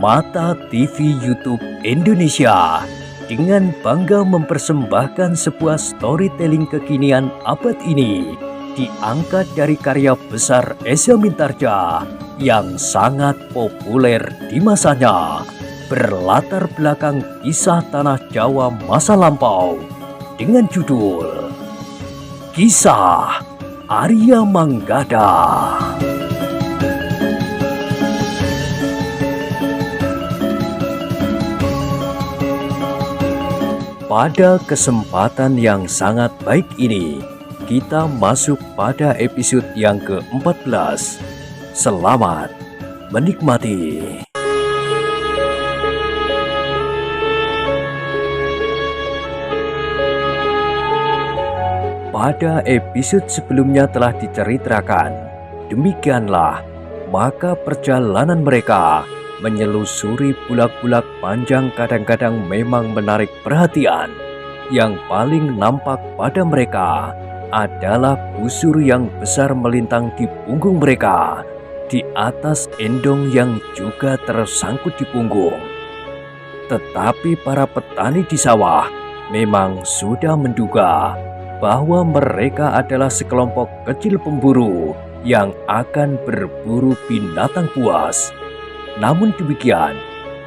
Mata TV YouTube Indonesia dengan bangga mempersembahkan sebuah storytelling kekinian abad ini diangkat dari karya besar Esa Mintarja yang sangat populer di masanya, berlatar belakang kisah tanah Jawa masa lampau dengan judul Kisah Arya Manggada. Pada kesempatan yang sangat baik ini, kita masuk pada episode yang ke-14. Selamat menikmati. Pada episode sebelumnya telah diceritakan, demikianlah maka perjalanan mereka menyelusuri bulak-bulak panjang kadang-kadang memang menarik perhatian. Yang paling nampak pada mereka adalah busur yang besar melintang di punggung mereka, di atas endong yang juga tersangkut di punggung. Tetapi para petani di sawah memang sudah menduga bahwa mereka adalah sekelompok kecil pemburu yang akan berburu binatang buas. Namun demikian,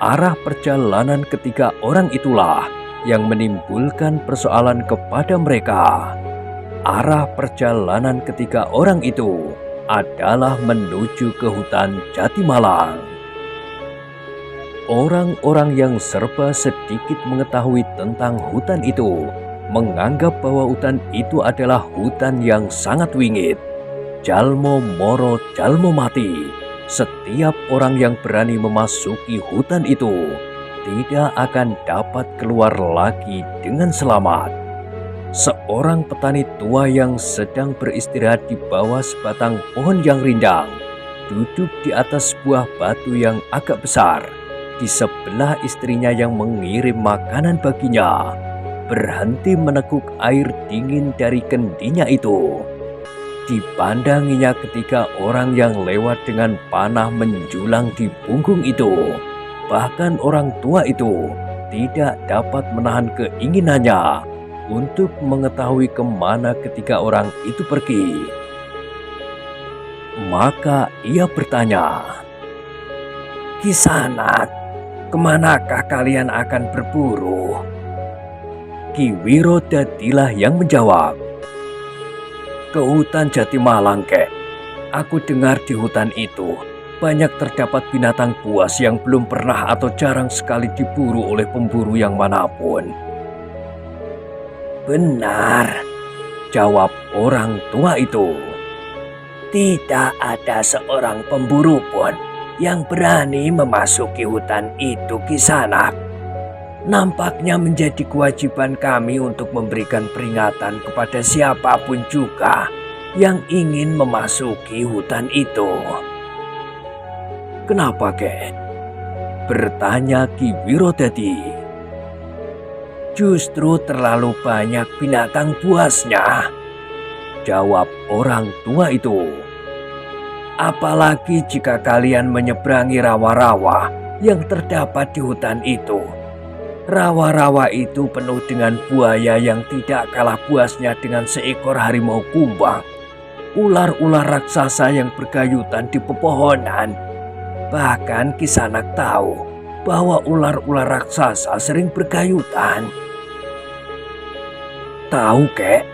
arah perjalanan ketiga orang itulah yang menimbulkan persoalan kepada mereka. Arah perjalanan ketiga orang itu adalah menuju ke hutan Jatimalang. Orang-orang yang serba sedikit mengetahui tentang hutan itu menganggap bahwa hutan itu adalah hutan yang sangat wingit. Jalmo moro jalmo mati. Setiap orang yang berani memasuki hutan itu tidak akan dapat keluar lagi dengan selamat. Seorang petani tua yang sedang beristirahat di bawah sebatang pohon yang rindang, duduk di atas sebuah batu yang agak besar, di sebelah istrinya yang mengirim makanan baginya, berhenti meneguk air dingin dari kendinya itu. Dipandanginya ketika orang yang lewat dengan panah menjulang di punggung itu. Bahkan orang tua itu tidak dapat menahan keinginannya untuk mengetahui kemana ketika orang itu pergi. Maka ia bertanya, "Kisanak, kemanakah kalian akan berburu?" Ki Wirodadilah yang menjawab, "Ke hutan Jatimalang, kek. Aku dengar di hutan itu banyak terdapat binatang buas yang belum pernah atau jarang sekali diburu oleh pemburu yang manapun." "Benar," jawab orang tua itu. "Tidak ada seorang pemburu pun yang berani memasuki hutan itu, Kisanak. Nampaknya menjadi kewajiban kami untuk memberikan peringatan kepada siapapun juga yang ingin memasuki hutan itu." "Kenapa, kek?" bertanya Ki Wirodadi. "Justru terlalu banyak binatang buasnya," jawab orang tua itu. "Apalagi jika kalian menyeberangi rawa-rawa yang terdapat di hutan itu. Rawa-rawa itu penuh dengan buaya yang tidak kalah buasnya dengan seekor harimau kumbang, ular-ular raksasa yang bergayutan di pepohonan. Bahkan Kisanak tahu bahwa ular-ular raksasa sering bergayutan." "Tahu, kek.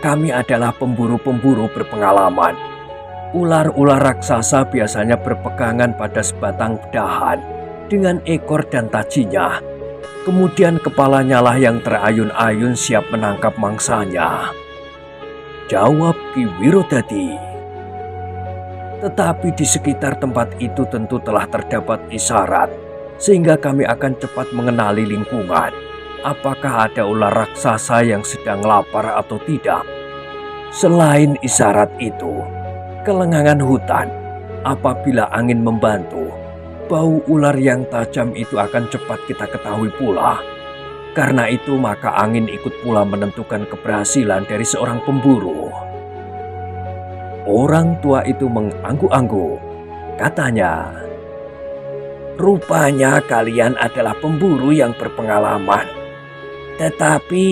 Kami adalah pemburu-pemburu berpengalaman. Ular-ular raksasa biasanya berpegangan pada sebatang dahan dengan ekor dan tajinya. Kemudian kepalanya lah yang terayun-ayun siap menangkap mangsanya," jawab Ki Wirodadi. "Tetapi di sekitar tempat itu tentu telah terdapat isyarat, sehingga kami akan cepat mengenali lingkungan. Apakah ada ular raksasa yang sedang lapar atau tidak. Selain isyarat itu, kelengangan hutan, apabila angin membantu, bau ular yang tajam itu akan cepat kita ketahui pula. Karena itu maka angin ikut pula menentukan keberhasilan dari seorang pemburu." Orang tua itu mengangguk-angguk. Katanya, Rupanya kalian adalah pemburu yang berpengalaman. Tetapi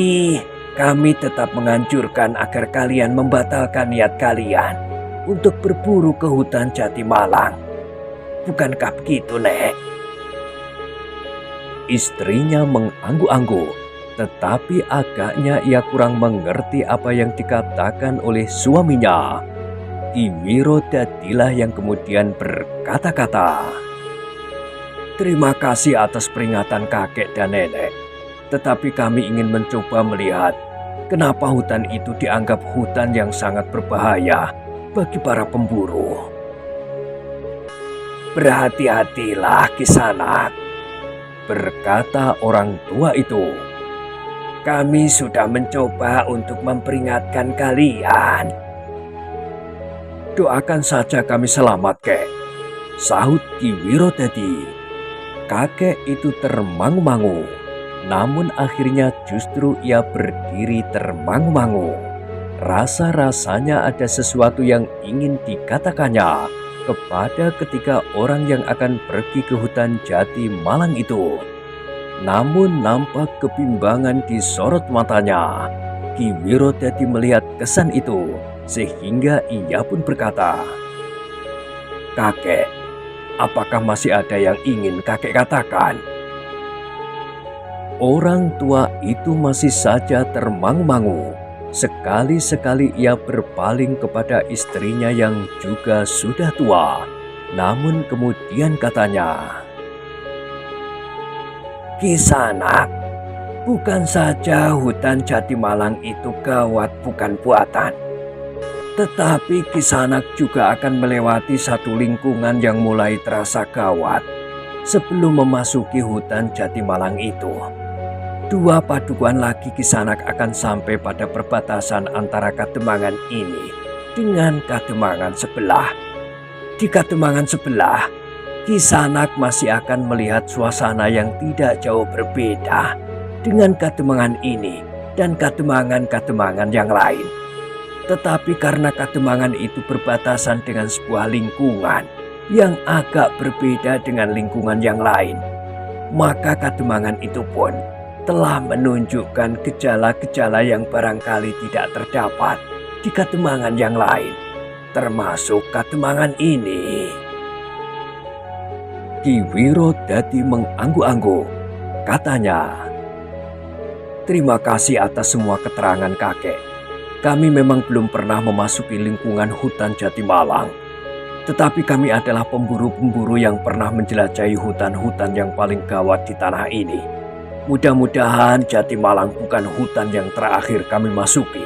kami tetap menganjurkan agar kalian membatalkan niat kalian untuk berburu ke hutan Jatimalang. Bukankah begitu, Nek? Istrinya mengangguk-angguk, tetapi agaknya ia kurang mengerti apa yang dikatakan oleh suaminya. Ki Wiro Dadilah yang kemudian berkata-kata, Terima kasih atas peringatan kakek dan nenek. Tetapi kami ingin mencoba melihat kenapa hutan itu dianggap hutan yang sangat berbahaya bagi para pemburu. Berhati-hatilah, Kisanak, berkata orang tua itu. Kami sudah mencoba untuk memperingatkan kalian. Doakan saja kami selamat, kek, sahut Ki Wiro Dadi. Kakek itu termangu-mangu, namun akhirnya justru ia berdiri termangu-mangu. Rasa-rasanya ada sesuatu yang ingin dikatakannya kepada ketiga orang yang akan pergi ke hutan Jatimalang itu. Namun nampak kebimbangan di sorot matanya. Ki Wiro Dadi melihat kesan itu, sehingga ia pun berkata, Kakek, apakah masih ada yang ingin kakek katakan? Orang tua itu masih saja termangu-mangu. Sekali-sekali ia berpaling kepada istrinya yang juga sudah tua. Namun kemudian katanya, Kisanak, bukan saja hutan Jatimalang itu gawat bukan buatan. Tetapi Kisanak juga akan melewati satu lingkungan yang mulai terasa gawat sebelum memasuki hutan Jatimalang itu. Dua padukuan lagi Kisanak akan sampai pada perbatasan antara Kademangan ini dengan Kademangan sebelah. Di Kademangan sebelah, Kisanak masih akan melihat suasana yang tidak jauh berbeda dengan Kademangan ini dan Kademangan-Kademangan yang lain. Tetapi karena Kademangan itu berbatasan dengan sebuah lingkungan yang agak berbeda dengan lingkungan yang lain, maka Kademangan itu pun telah menunjukkan gejala-gejala yang barangkali tidak terdapat di Kademangan yang lain, termasuk Kademangan ini. Ki Wiro Dadi mengangguk-angguk. Katanya, Terima kasih atas semua keterangan kakek. Kami memang belum pernah memasuki lingkungan hutan Jatimalang. Tetapi kami adalah pemburu-pemburu yang pernah menjelajahi hutan-hutan yang paling gawat di tanah ini. Mudah-mudahan Jatimalang bukan hutan yang terakhir kami masuki.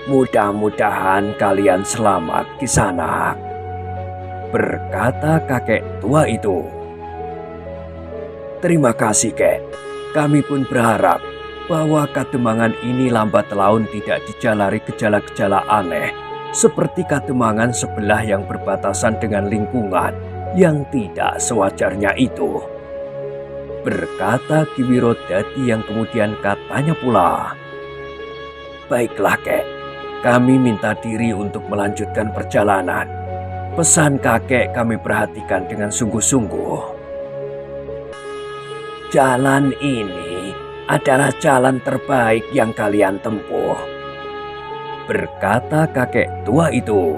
Mudah-mudahan kalian selamat, Kisanak, berkata kakek tua itu. Terima kasih, kek. Kami pun berharap bahwa Kademangan ini lambat laun tidak dijalari gejala-gejala aneh seperti Kademangan sebelah yang berbatasan dengan lingkungan yang tidak sewajarnya itu, berkata Ki Wiro Dadi yang kemudian katanya pula, Baiklah, kek, kami minta diri untuk melanjutkan perjalanan. Pesan kakek kami perhatikan dengan sungguh-sungguh. Jalan ini adalah jalan terbaik yang kalian tempuh, berkata kakek tua itu.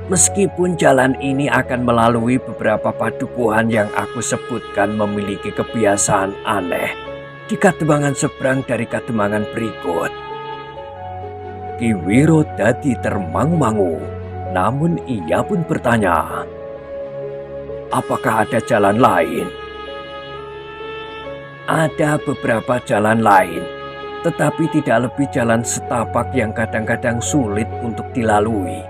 Meskipun jalan ini akan melalui beberapa padukuhan yang aku sebutkan memiliki kebiasaan aneh di Kademangan seberang dari Kademangan berikut. Ki Wiro Dadi termangu-mangu, namun ia pun bertanya, Apakah ada jalan lain? Ada beberapa jalan lain, tetapi tidak lebih jalan setapak yang kadang-kadang sulit untuk dilalui.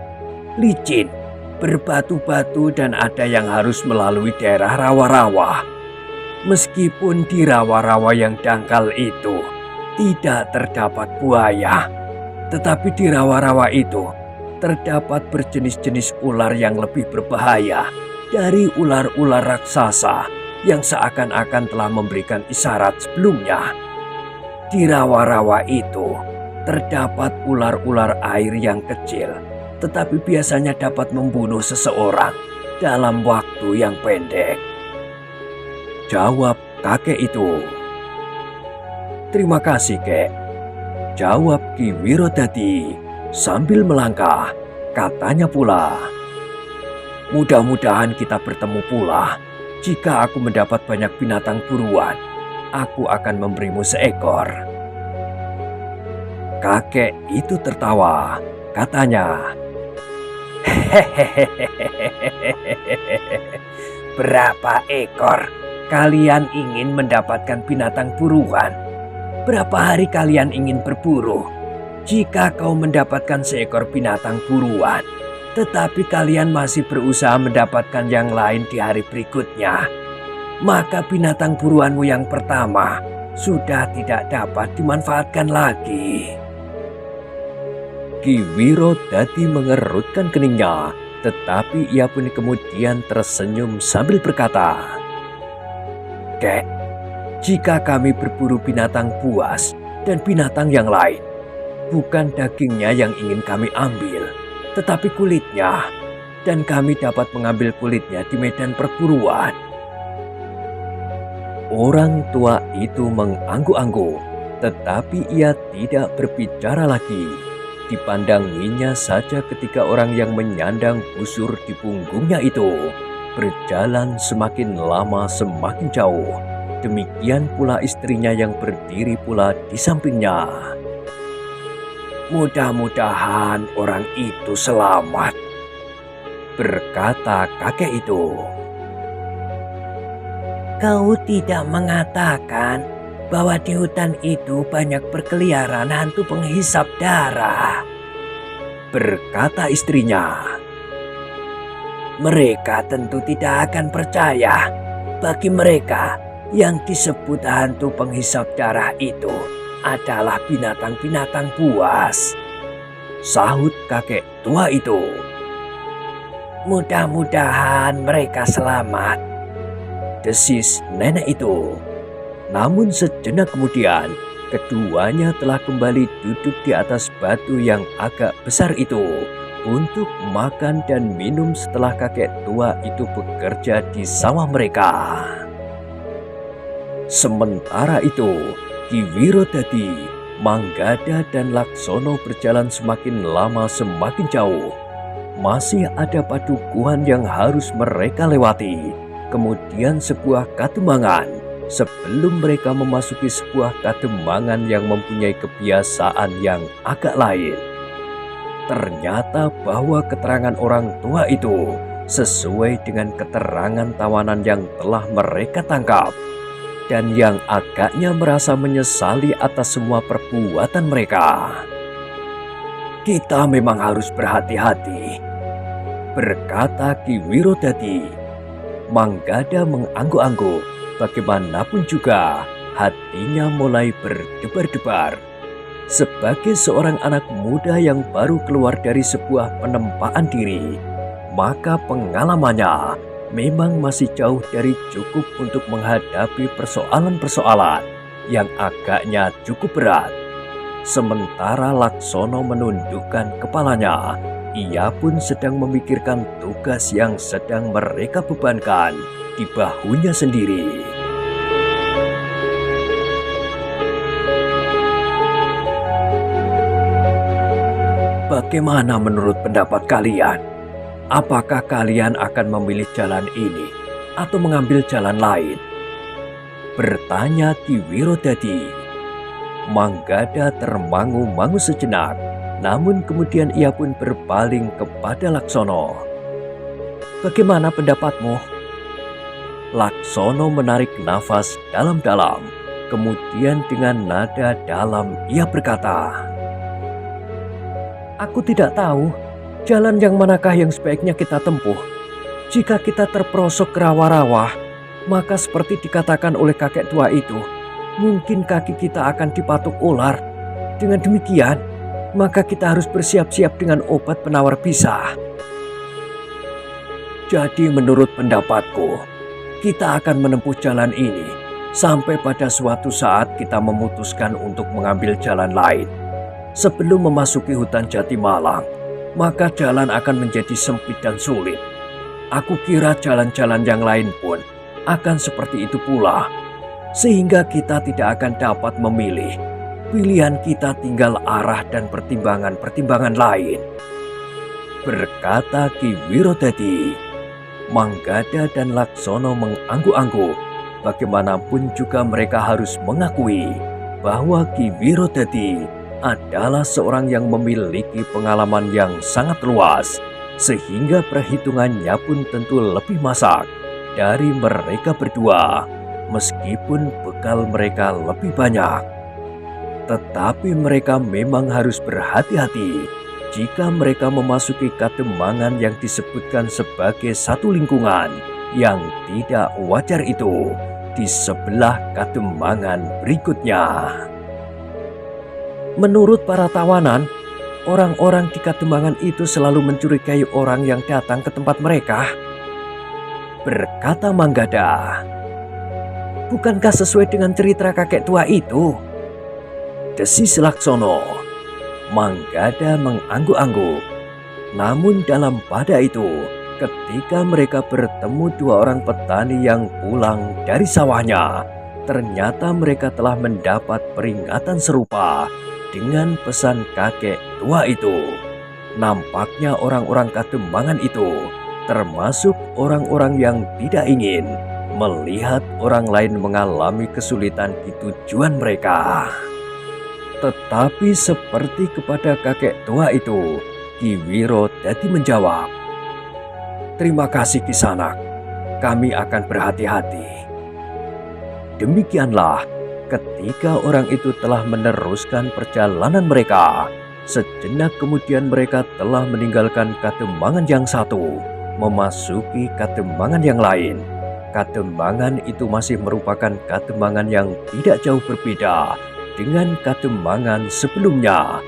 Licin, berbatu-batu, dan ada yang harus melalui daerah rawa-rawa. Meskipun di rawa-rawa yang dangkal itu tidak terdapat buaya, tetapi di rawa-rawa itu terdapat berjenis-jenis ular yang lebih berbahaya dari ular-ular raksasa yang seakan-akan telah memberikan isyarat sebelumnya. Di rawa-rawa itu terdapat ular-ular air yang kecil, tetapi biasanya dapat membunuh seseorang dalam waktu yang pendek, jawab kakek itu. Terima kasih, Kek, jawab Ki Wirodadi sambil melangkah. Katanya pula, mudah-mudahan kita bertemu pula. Jika aku mendapat banyak binatang buruan, aku akan memberimu seekor. Kakek itu tertawa. Katanya, berapa ekor kalian ingin mendapatkan binatang buruan? Berapa hari kalian ingin berburu? Jika kau mendapatkan seekor binatang buruan, tetapi kalian masih berusaha mendapatkan yang lain di hari berikutnya, maka binatang buruanmu yang pertama sudah tidak dapat dimanfaatkan lagi. Ki Wirodadi mengerutkan keningnya, tetapi ia pun kemudian tersenyum sambil berkata, Kek, jika kami berburu binatang buas dan binatang yang lain, bukan dagingnya yang ingin kami ambil, tetapi kulitnya, dan kami dapat mengambil kulitnya di medan perburuan. Orang tua itu mengangguk-angguk, tetapi ia tidak berbicara lagi. Dipandanginya saja ketika orang yang menyandang busur di punggungnya itu berjalan semakin lama semakin jauh. Demikian pula istrinya yang berdiri pula di sampingnya. Mudah-mudahan orang itu selamat, berkata kakek itu. Kau tidak mengatakan bahwa di hutan itu banyak berkeliaran hantu penghisap darah, berkata istrinya. Mereka tentu tidak akan percaya. Bagi mereka, yang disebut hantu penghisap darah itu adalah binatang-binatang buas, sahut kakek tua itu. Mudah-mudahan mereka selamat, desis nenek itu. Namun sejenak kemudian, keduanya telah kembali duduk di atas batu yang agak besar itu untuk makan dan minum setelah kakek tua itu bekerja di sawah mereka. Sementara itu, Ki Wirodadi, Manggada dan Laksono berjalan semakin lama semakin jauh. Masih ada padukuhan yang harus mereka lewati. Kemudian sebuah katembangan. Sebelum mereka memasuki sebuah katembangan yang mempunyai kebiasaan yang agak lain. Ternyata bahwa keterangan orang tua itu sesuai dengan keterangan tawanan yang telah mereka tangkap. Dan yang agaknya merasa menyesali atas semua perbuatan mereka. Kita memang harus berhati-hati, berkata Ki Wirodadi. Manggada mengangguk-angguk. Bagaimanapun juga, hatinya mulai berdebar-debar. Sebagai seorang anak muda yang baru keluar dari sebuah penempaan diri, maka pengalamannya memang masih jauh dari cukup untuk menghadapi persoalan-persoalan yang agaknya cukup berat. Sementara Laksono menundukkan kepalanya, ia pun sedang memikirkan tugas yang sedang mereka bebankan di bahunya sendiri. Bagaimana menurut pendapat kalian? Apakah kalian akan memilih jalan ini atau mengambil jalan lain? Bertanya Ki Wirodadi. Manggada termangu-mangu sejenak, namun kemudian ia pun berpaling kepada Laksono. Bagaimana pendapatmu? Laksono menarik nafas dalam-dalam, kemudian dengan nada dalam ia berkata, Aku tidak tahu. Jalan yang manakah yang sebaiknya kita tempuh? Jika kita terperosok ke rawa-rawa, maka seperti dikatakan oleh kakek tua itu, mungkin kaki kita akan dipatuk ular. Dengan demikian, maka kita harus bersiap-siap dengan obat penawar bisa. Jadi menurut pendapatku, kita akan menempuh jalan ini sampai pada suatu saat kita memutuskan untuk mengambil jalan lain. Sebelum memasuki hutan Jatimalang, maka jalan akan menjadi sempit dan sulit. Aku kira jalan-jalan yang lain pun akan seperti itu pula, sehingga kita tidak akan dapat memilih. Pilihan kita tinggal arah dan pertimbangan-pertimbangan lain. Berkata Ki Wirodadi. Manggada dan Laksono mengangguk-angguk. Bagaimanapun juga mereka harus mengakui bahwa Ki Wirodadi adalah seorang yang memiliki pengalaman yang sangat luas, sehingga perhitungannya pun tentu lebih masak dari mereka berdua, meskipun bekal mereka lebih banyak. Tetapi mereka memang harus berhati-hati jika mereka memasuki kademangan yang disebutkan sebagai satu lingkungan yang tidak wajar itu di sebelah kademangan berikutnya. Menurut para tawanan, orang-orang di kademangan itu selalu mencurigai orang yang datang ke tempat mereka. Berkata Manggada. Bukankah sesuai dengan cerita kakek tua itu? Desis Laksono. Manggada mengangguk-angguk. Namun dalam pada itu, ketika mereka bertemu dua orang petani yang pulang dari sawahnya, ternyata mereka telah mendapat peringatan serupa dengan pesan kakek tua itu. Nampaknya orang-orang kademangan itu, termasuk orang-orang yang tidak ingin melihat orang lain mengalami kesulitan di tujuan mereka. Tetapi seperti kepada kakek tua itu, Ki Wirodadi menjawab, "Terima kasih Kisanak, kami akan berhati-hati." Demikianlah ketika orang itu telah meneruskan perjalanan mereka. Sejenak kemudian mereka telah meninggalkan kademangan yang satu, memasuki kademangan yang lain. Kademangan itu masih merupakan kademangan yang tidak jauh berbeda dengan kademangan sebelumnya.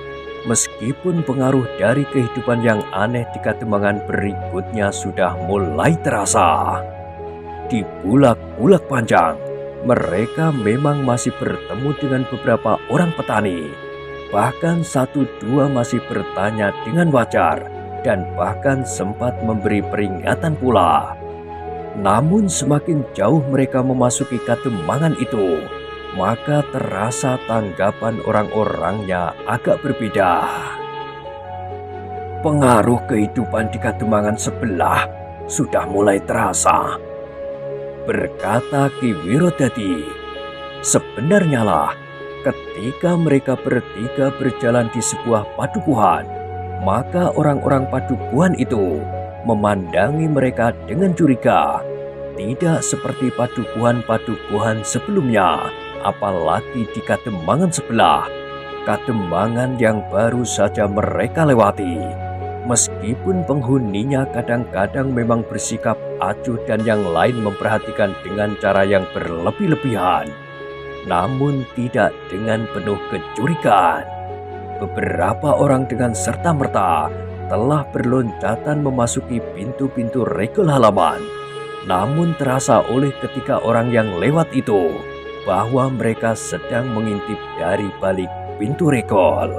Meskipun pengaruh dari kehidupan yang aneh di kademangan berikutnya sudah mulai terasa. Di bulak-bulak panjang, mereka memang masih bertemu dengan beberapa orang petani. Bahkan satu dua masih bertanya dengan wajar dan bahkan sempat memberi peringatan pula. Namun semakin jauh mereka memasuki kademangan itu, maka terasa tanggapan orang-orangnya agak berbeda. Pengaruh kehidupan di kademangan sebelah sudah mulai terasa. Berkata Ki Wirodadi, sebenarnya lah ketika mereka bertiga berjalan di sebuah padukuhan, maka orang-orang padukuhan itu memandangi mereka dengan curiga. Tidak seperti padukuhan-padukuhan sebelumnya, apalagi di kademangan sebelah, kademangan yang baru saja mereka lewati. Meskipun penghuninya kadang-kadang memang bersikap acuh dan yang lain memperhatikan dengan cara yang berlebih-lebihan, namun tidak dengan penuh kecurigaan. Beberapa orang dengan serta-merta telah berloncatan memasuki pintu-pintu regol halaman. Namun terasa oleh ketika orang yang lewat itu bahwa mereka sedang mengintip dari balik pintu regol.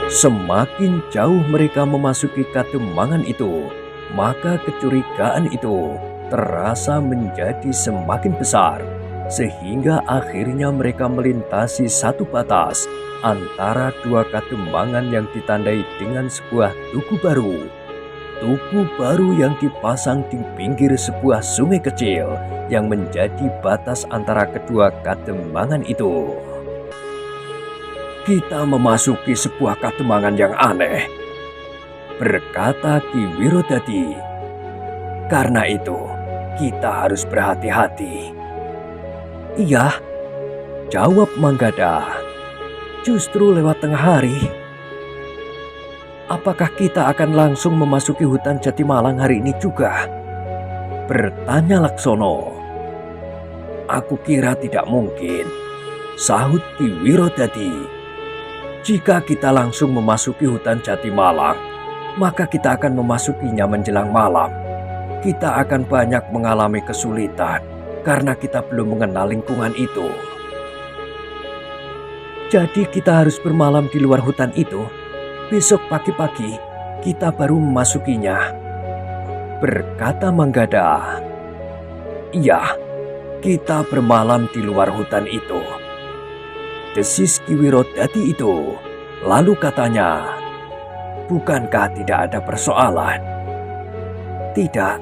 Semakin jauh mereka memasuki kademangan itu, maka kecurigaan itu terasa menjadi semakin besar, sehingga akhirnya mereka melintasi satu batas antara dua kademangan yang ditandai dengan sebuah tugu baru. Tugu baru yang dipasang di pinggir sebuah sungai kecil yang menjadi batas antara kedua kademangan itu. Kita memasuki sebuah kademangan yang aneh, berkata Ki Wirodadi. Karena itu, kita harus berhati-hati. Iya, jawab Manggada. Justru lewat tengah hari. Apakah kita akan langsung memasuki hutan Jatimalang hari ini juga? Bertanya Laksono. Aku kira tidak mungkin, sahut Ki Wirodadi. Jika kita langsung memasuki hutan Jatimalang, maka kita akan memasukinya menjelang malam. Kita akan banyak mengalami kesulitan karena kita belum mengenal lingkungan itu. Jadi kita harus bermalam di luar hutan itu. Besok pagi-pagi kita baru memasukinya, berkata Manggada. Iya, kita bermalam di luar hutan itu, desis Ki Wirodadi itu. Lalu katanya, bukankah tidak ada persoalan? Tidak,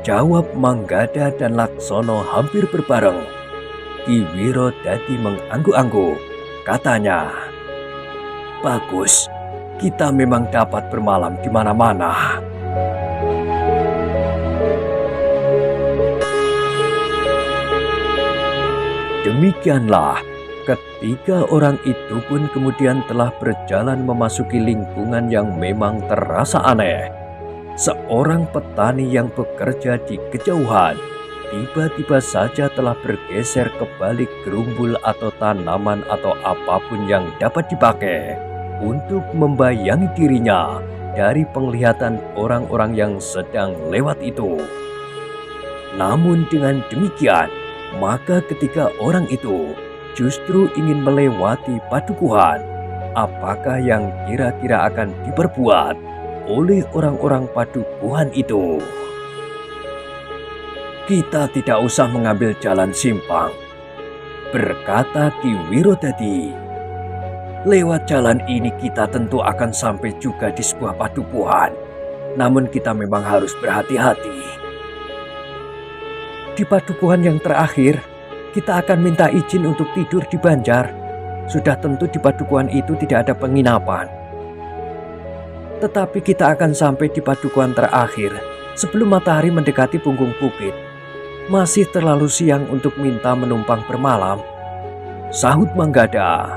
jawab Manggada dan Laksono hampir berbareng. Ki Wirodadi mengangguk-angguk. Katanya, bagus, kita memang dapat bermalam di mana-mana. Demikianlah, ketiga orang itu pun kemudian telah berjalan memasuki lingkungan yang memang terasa aneh. Seorang petani yang bekerja di kejauhan tiba-tiba saja telah bergeser ke balik gerumbul atau tanaman atau apapun yang dapat dipakai untuk membayangi dirinya dari penglihatan orang-orang yang sedang lewat itu. Namun dengan demikian, maka ketika orang itu justru ingin melewati padukuhan, apakah yang kira-kira akan diperbuat oleh orang-orang padukuhan itu? Kita tidak usah mengambil jalan simpang, berkata Ki Wirodadi. Lewat jalan ini kita tentu akan sampai juga di sebuah padukuhan. Namun kita memang harus berhati-hati. Di padukuhan yang terakhir, kita akan minta izin untuk tidur di Banjar. Sudah tentu di padukuhan itu tidak ada penginapan. Tetapi kita akan sampai di padukuhan terakhir sebelum matahari mendekati punggung bukit. Masih terlalu siang untuk minta menumpang bermalam, sahut Manggada.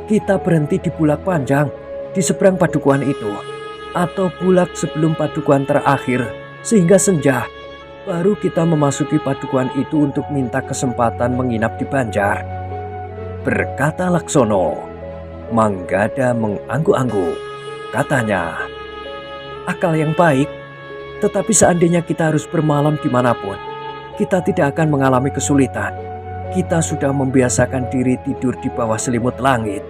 Kita berhenti di Bulak Panjang, di seberang padukuhan itu, atau bulak sebelum padukuhan terakhir, sehingga senja. Baru kita memasuki padukuhan itu untuk minta kesempatan menginap di Banjar, berkata Laksono. Manggada mengangguk-angguk. Katanya, akal yang baik. Tetapi seandainya kita harus bermalam dimanapun, kita tidak akan mengalami kesulitan. Kita sudah membiasakan diri tidur di bawah selimut langit.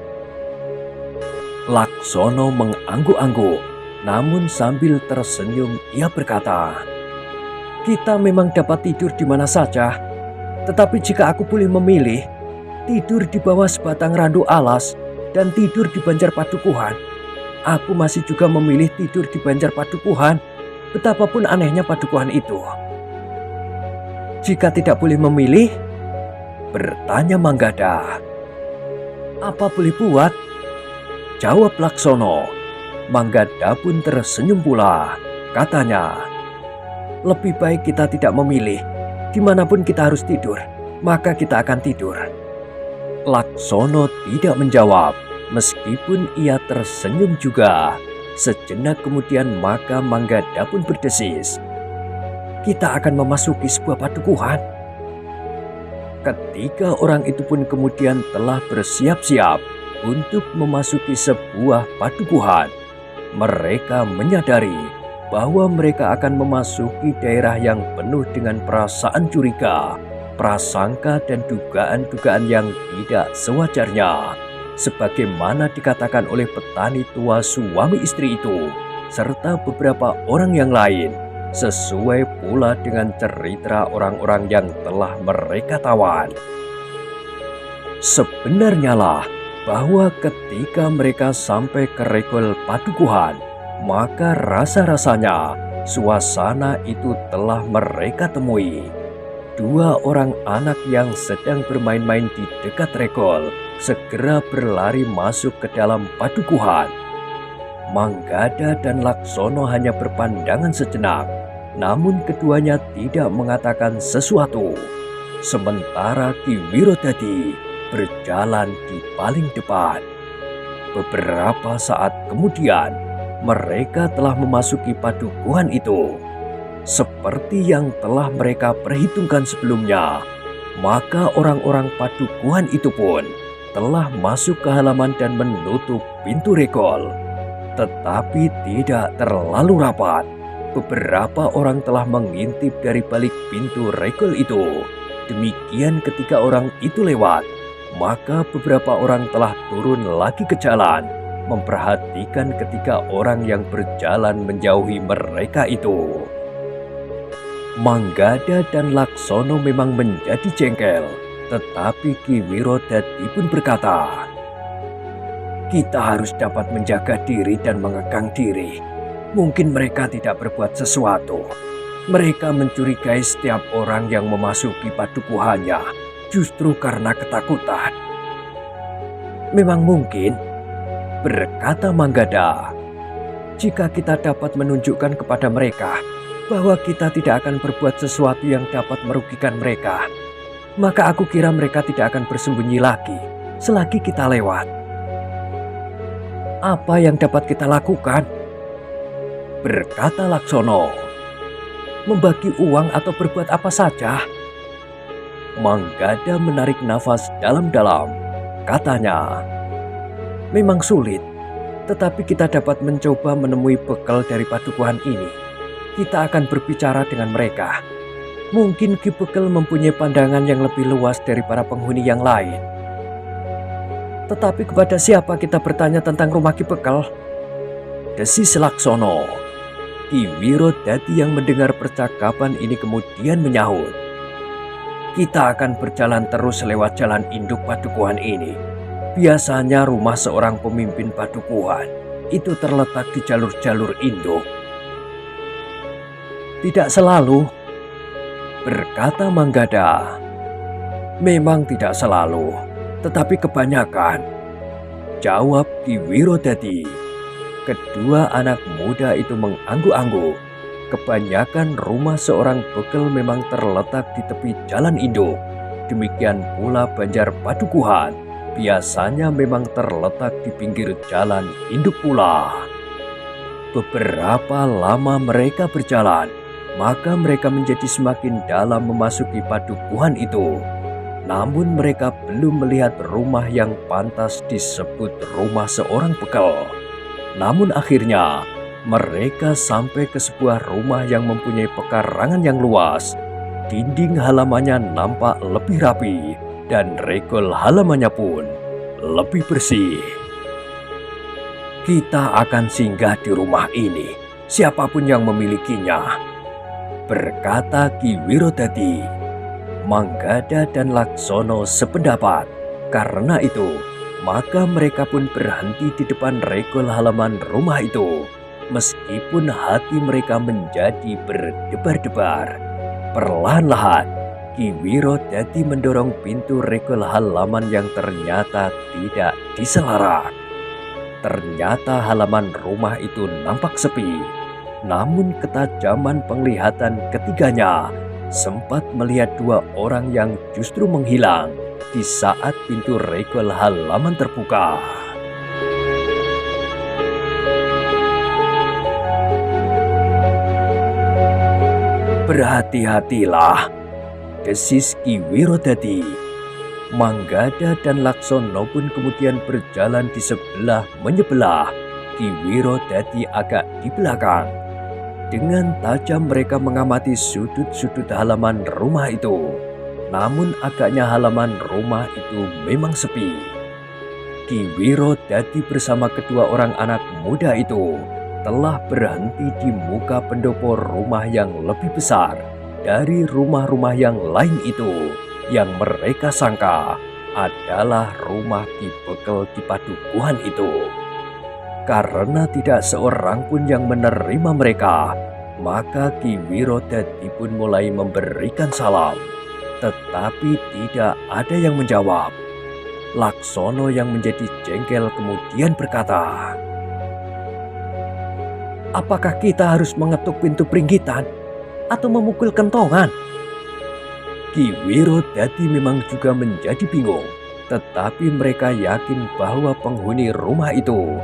Laksono mengangguk-angguk, namun sambil tersenyum ia berkata, kita memang dapat tidur di mana saja. Tetapi jika aku boleh memilih, tidur di bawah sebatang randu alas dan tidur di Banjar Padukuhan, aku masih juga memilih tidur di Banjar Padukuhan. Betapapun anehnya padukuhan itu. Jika tidak boleh memilih, bertanya Manggada. Apa boleh buat? Jawab Laksono. Manggada pun tersenyum pula. Katanya, lebih baik kita tidak memilih. Dimanapun kita harus tidur, maka kita akan tidur. Laksono tidak menjawab, meskipun ia tersenyum juga. Sejenak kemudian maka Manggada pun berdesis, kita akan memasuki sebuah padukuhan. Ketiga orang itu pun kemudian telah bersiap-siap untuk memasuki sebuah padukuhan. Mereka menyadari bahwa mereka akan memasuki daerah yang penuh dengan perasaan curiga, prasangka dan dugaan-dugaan yang tidak sewajarnya. Sebagaimana dikatakan oleh petani tua suami istri itu, serta beberapa orang yang lain, sesuai pula dengan cerita orang-orang yang telah mereka tawan. Sebenarnya lah bahwa ketika mereka sampai ke regol padukuhan, maka rasa-rasanya suasana itu telah mereka temui. Dua orang anak yang sedang bermain-main di dekat regol segera berlari masuk ke dalam padukuhan. Manggada dan Laksono hanya berpandangan sejenak, namun keduanya tidak mengatakan sesuatu. Sementara Ki Wirodadi berjalan di paling depan. Beberapa saat kemudian, mereka telah memasuki padukuhan itu. Seperti yang telah mereka perhitungkan sebelumnya, maka orang-orang padukuhan itu pun telah masuk ke halaman dan menutup pintu regol. Tetapi tidak terlalu rapat. Beberapa orang telah mengintip dari balik pintu regol itu. Demikian ketika orang itu lewat, maka beberapa orang telah turun lagi ke jalan, memperhatikan ketika orang yang berjalan menjauhi mereka itu. Manggada dan Laksono memang menjadi jengkel, tetapi Ki Wirodadi pun berkata, "Kita harus dapat menjaga diri dan mengekang diri. Mungkin mereka tidak berbuat sesuatu. Mereka mencurigai setiap orang yang memasuki padukuhannya justru karena ketakutan." "Memang mungkin," berkata Manggada. "Jika kita dapat menunjukkan kepada mereka bahwa kita tidak akan berbuat sesuatu yang dapat merugikan mereka, maka aku kira mereka tidak akan bersembunyi lagi selagi kita lewat." "Apa yang dapat kita lakukan?" berkata Laksono. "Membagi uang atau berbuat apa saja?" Manggada menarik nafas dalam-dalam. Katanya, "Memang sulit, tetapi kita dapat mencoba menemui bekal dari padukuhan ini. Kita akan berbicara dengan mereka. Mungkin Ki Bekal mempunyai pandangan yang lebih luas dari para penghuni yang lain." "Tetapi kepada siapa kita bertanya tentang rumah Ki Bekal?" desis Laksono. Ki Wirodadi yang mendengar percakapan ini kemudian menyahut, "Kita akan berjalan terus lewat jalan induk padukuhan ini. Biasanya rumah seorang pemimpin padukuhan itu terletak di jalur-jalur induk." "Tidak selalu," berkata Manggada. "Memang tidak selalu, tetapi kebanyakan," jawab Ki Wirodadi. Kedua anak muda itu mengangguk-angguk. Kebanyakan rumah seorang bekal memang terletak di tepi jalan induk. Demikian pula Banjar Padukuhan biasanya memang terletak di pinggir jalan induk pula. Beberapa lama mereka berjalan, maka mereka menjadi semakin dalam memasuki padukuhan itu. Namun mereka belum melihat rumah yang pantas disebut rumah seorang bekal. Namun akhirnya mereka sampai ke sebuah rumah yang mempunyai pekarangan yang luas. Dinding halamannya nampak lebih rapi dan regol halamannya pun lebih bersih. "Kita akan singgah di rumah ini, siapapun yang memilikinya," berkata Ki Wirodadi. Manggada dan Laksono sependapat. Karena itu, maka mereka pun berhenti di depan regol halaman rumah itu, meskipun hati mereka menjadi berdebar-debar. Perlahan-lahan, Ki Wirodadi mendorong pintu regol halaman yang ternyata tidak diselarak. Ternyata halaman rumah itu nampak sepi, namun ketajaman penglihatan ketiganya sempat melihat dua orang yang justru menghilang di saat pintu regol halaman terbuka. "Berhati-hatilah," desis Ki Wirodadi. Manggada dan Laksono pun kemudian berjalan di sebelah menyebelah. Ki Wirodadi agak di belakang. Dengan tajam mereka mengamati sudut-sudut halaman rumah itu. Namun agaknya halaman rumah itu memang sepi. Ki Wirodadi bersama kedua orang anak muda itu telah berhenti di muka pendopo rumah yang lebih besar dari rumah-rumah yang lain itu, yang mereka sangka adalah rumah Ki Bekal di padukuhan itu. Karena tidak seorang pun yang menerima mereka, maka Ki Wirodadi pun mulai memberikan salam. Tetapi tidak ada yang menjawab. Laksono yang menjadi jengkel kemudian berkata, "Apakah kita harus mengetuk pintu peringgitan atau memukul kentongan?" Ki Wirodadi memang juga menjadi bingung, tetapi mereka yakin bahwa penghuni rumah itu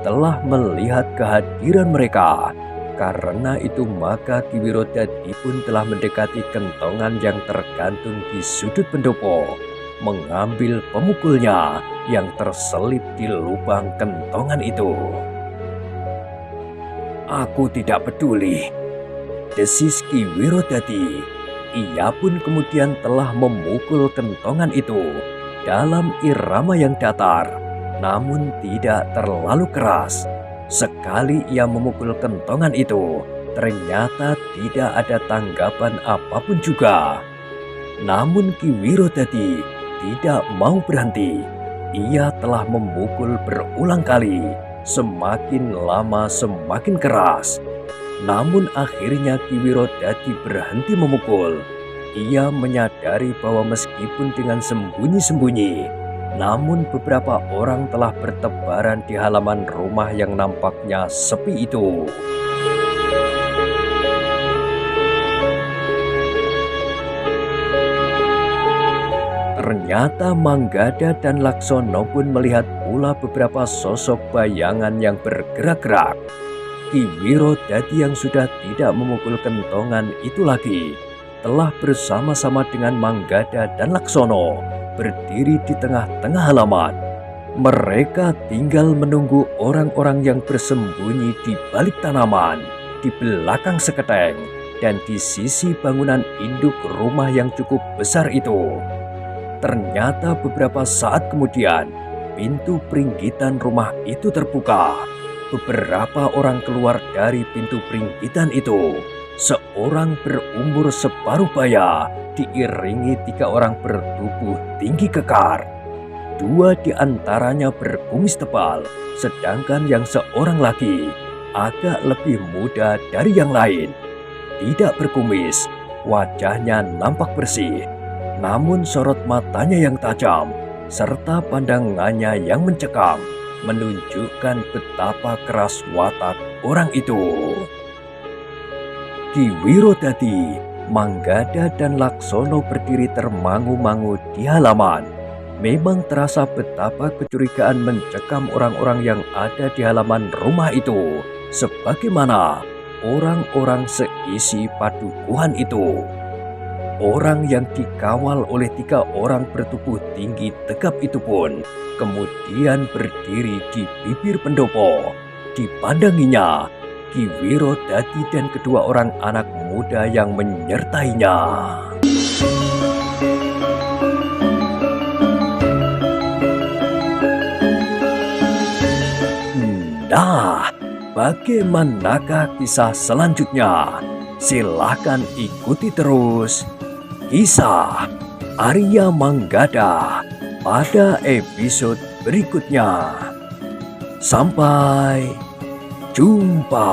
telah melihat kehadiran mereka. Karena itu maka Ki Wirodadi pun telah mendekati kentongan yang tergantung di sudut pendopo, mengambil pemukulnya yang terselip di lubang kentongan itu. "Aku tidak peduli," desis Ki Wirodadi. Ia pun kemudian telah memukul kentongan itu. dalam irama yang datar, namun tidak terlalu keras. Sekali ia memukul kentongan itu, ternyata tidak ada tanggapan apapun juga. Namun Ki Wirodadi tidak mau berhenti. Ia telah memukul berulang kali, semakin lama semakin keras. Namun akhirnya Ki Wirodadi berhenti memukul. Ia menyadari bahwa meskipun dengan sembunyi-sembunyi, namun beberapa orang telah bertebaran di halaman rumah yang nampaknya sepi itu. Ternyata Manggada dan Laksono pun melihat pula beberapa sosok bayangan yang bergerak-gerak. Ki Wirodadi yang sudah tidak memukul kentongan itu lagi, telah bersama-sama dengan Manggada dan Laksono berdiri di tengah-tengah halaman. Mereka tinggal menunggu orang-orang yang bersembunyi di balik tanaman, di belakang seketeng, dan di sisi bangunan induk rumah yang cukup besar itu. Ternyata beberapa saat kemudian, pintu peringgitan rumah itu terbuka. Beberapa orang keluar dari pintu peringgitan itu. Seorang berumur separuh baya diiringi 3 orang bertubuh tinggi kekar. 2 di antaranya berkumis tebal, sedangkan yang seorang lagi agak lebih muda dari yang lain. Tidak berkumis, wajahnya nampak bersih. Namun sorot matanya yang tajam, serta pandangannya yang mencekam, menunjukkan betapa keras watak orang itu. Ki Wirodadi, Manggada dan Laksono berdiri termangu-mangu di halaman. Memang terasa betapa kecurigaan mencekam orang-orang yang ada di halaman rumah itu, sebagaimana orang-orang seisi padukuhan itu. Orang yang dikawal oleh 3 orang bertubuh tinggi tegap itu pun kemudian berdiri di bibir pendopo. Dipandanginya Ki Wirodadi dan kedua orang anak muda yang menyertainya. Nah, bagaimanakah kisah selanjutnya? Silahkan ikuti terus kisah Arya Manggada pada episode berikutnya. Sampai jumpa.